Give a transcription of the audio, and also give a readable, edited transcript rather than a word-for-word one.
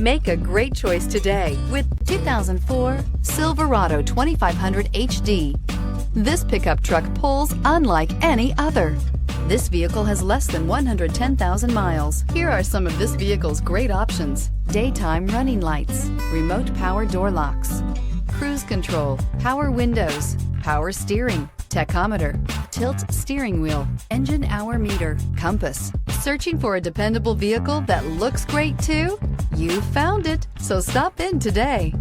Make a great choice today with 2004 Silverado 2500HD. This pickup truck pulls unlike any other. This vehicle has less than 110,000 miles. Here are some of this vehicle's great options: daytime running lights, remote power door locks, cruise control, power windows, power steering, tachometer, tilt steering wheel, engine hour meter, compass. Searching for a dependable vehicle that looks great too? You found it, so stop in today.